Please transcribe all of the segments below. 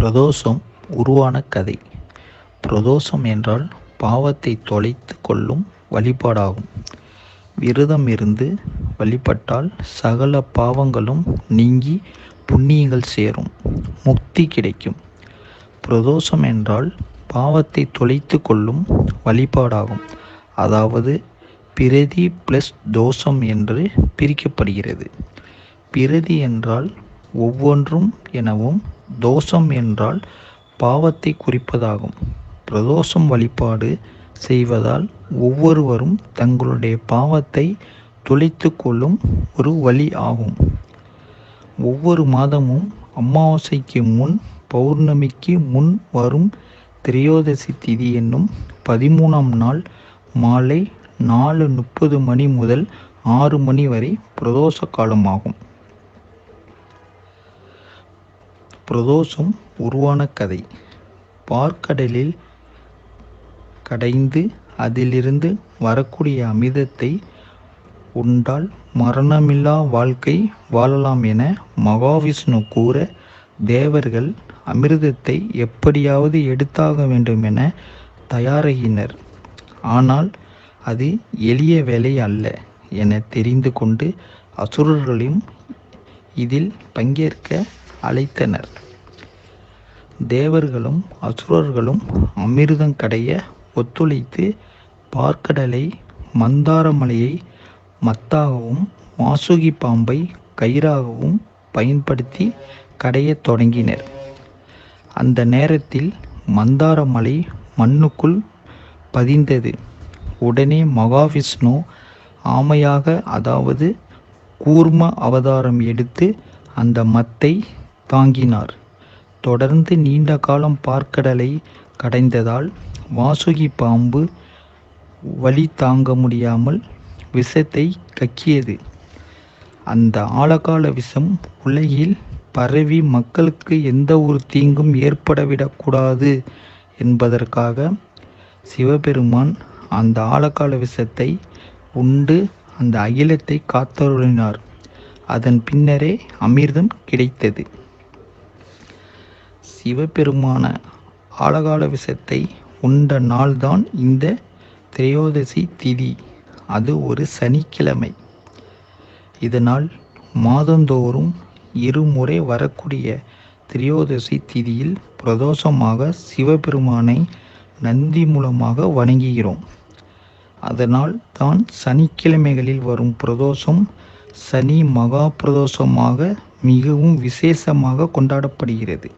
பிரதோஷம் உருவான கதை. பிரதோஷம் என்றால் பாவத்தை தொலைத்து கொள்ளும் வழிபாடாகும். விரதம் இருந்து வழிபட்டால் சகல பாவங்களும் நீங்கி புண்ணியங்கள் சேரும், முக்தி கிடைக்கும். பிரதோஷம் என்றால் பாவத்தை தொலைத்து கொள்ளும் வழிபாடாகும். அதாவது பிரதி பிளஸ் தோஷம் என்று பிரிக்கப்படுகிறது. பிரதி என்றால் ஒவ்வொன்றும் எனவும், தோஷம் என்றால் பாவத்தை குறிப்பதாகும். பிரதோஷம் வழிபாடு செய்வதால் ஒவ்வொருவரும் தங்களுடைய பாவத்தை தொலைத்து கொள்ளும் ஒரு வழி ஆகும். ஒவ்வொரு மாதமும் அமாவாசைக்கு முன், பௌர்ணமிக்கு முன் வரும் திரையோதசி திதி என்னும் 13ஆம் நாள் மாலை 4:30 மணி முதல் 6 மணி வரை பிரதோஷ காலமாகும். பிரதோஷம் உருவான கதை. பார்க்கடலில் கடைந்து அதிலிருந்து வரக்கூடிய அமிர்தத்தை உண்டால் மரணமில்லா வாழ்க்கை வாழலாம் என மகாவிஷ்ணு கூற, தேவர்கள் அமிர்தத்தை எப்படியாவது எடுத்தாக வேண்டும் என தயாராகினர். ஆனால் அது எளிய வேலை அல்ல என தெரிந்து கொண்டு அசுரர்களையும் இதில் பங்கேற்க அழைத்தனர். தேவர்களும் அசுரர்களும் அமிர்தம் கடைய ஒத்துழைத்து பார்க்கடலை, மந்தார மலையை மத்தாகவும், வாசுகி பாம்பை கயிறாகவும் பயன்படுத்தி கடையத் தொடங்கினர். அந்த நேரத்தில் மந்தார மலை மண்ணுக்குள் பதிந்தது. உடனே மகாவிஷ்ணு ஆமையாக, அதாவது கூர்ம அவதாரம் எடுத்து அந்த மத்தை தாங்கினார். தொடர்ந்து நீண்ட காலம் பார்க்கடலை கடைந்ததால் வாசுகி பாம்பு வலி தாங்க முடியாமல் விஷத்தை கக்கியது. அந்த ஆழகால விஷம் உலகில் பரவி மக்களுக்கு எந்த ஒரு தீங்கும் ஏற்படவிடக்கூடாது என்பதற்காக சிவபெருமான் அந்த ஆழகால விஷத்தை உண்டு அந்த அகிலத்தை காத்தருளினார். அதன் பின்னரே அமிர்தம் கிடைத்தது. சிவபெருமான ஆழகால விஷத்தை உண்ட நாள்தான் இந்த திரையோதசி திதி. அது ஒரு சனிக்கிழமை. இதனால் மாதந்தோறும் இருமுறை வரக்கூடிய திரையோதசி திதியில் பிரதோஷமாக சிவபெருமானை நந்தி மூலமாக வணங்குகிறோம். அதனால் தான் சனிக்கிழமைகளில் வரும் பிரதோஷம் சனி மகா பிரதோஷமாக மிகவும் விசேஷமாக கொண்டாடப்படுகிறது.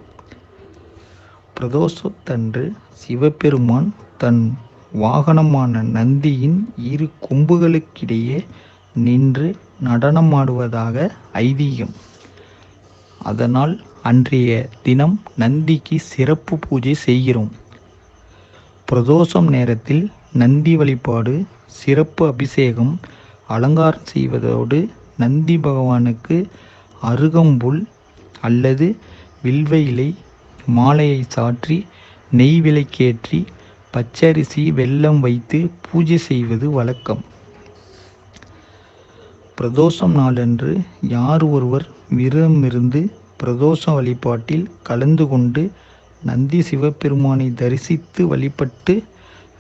பிரதோஷத்தன்று சிவபெருமான் தன் வாகனமான நந்தியின் 2 கொம்புகளுக்கிடையே நின்று நடனமாடுவதாக ஐதீகம். அதனால் அன்றைய தினம் நந்திக்கு சிறப்பு பூஜை செய்கிறோம். பிரதோஷம் நேரத்தில் நந்தி வழிபாடு, சிறப்பு அபிஷேகம், அலங்காரம் செய்வதோடு நந்தி பகவானுக்கு அருகம்புல் அல்லது வில்வ இலை மாலையை சாற்றி, நெய் விளக்கேற்றி, பச்சரிசி வெல்லம் வைத்து பூஜை செய்வது வழக்கம். பிரதோஷம் நாளன்று யார் ஒருவர் விரதமிருந்து பிரதோஷ வழிபாட்டில் கலந்து கொண்டு நந்தி சிவபெருமானை தரிசித்து வழிபட்டு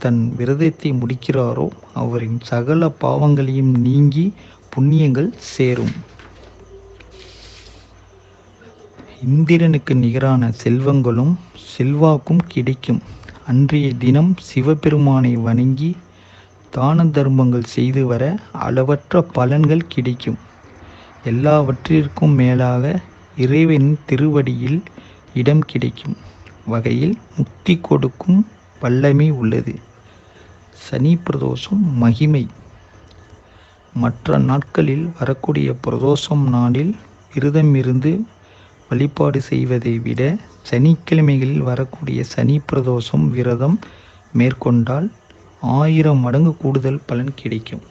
தன் விரதத்தை முடிக்கிறாரோ அவரின் சகல பாவங்களையும் நீங்கி புண்ணியங்கள் சேரும். இந்திரனுக்கு நிகரான செல்வங்களும் செல்வாக்கும் கிடைக்கும். அன்றைய தினம் சிவபெருமானை வணங்கி தான தர்மங்கள் செய்து வர அளவற்ற பலன்கள் கிடைக்கும். எல்லாவற்றிற்கும் மேலாக இறைவனின் திருவடியில் இடம் கிடைக்கும் வகையில் முக்தி கொடுக்கும் வல்லமை உள்ளது. சனி பிரதோஷம் மகிமை. மற்ற நாட்களில் வரக்கூடிய பிரதோஷம் நாளில் விரதம் இருந்து வழிபாடு செய்வதை விட சனிக்கிழமைகளில் வரக்கூடிய சனி பிரதோஷம் விரதம் மேற்கொண்டால் 1000 மடங்கு கூடுதல் பலன் கிடைக்கும்.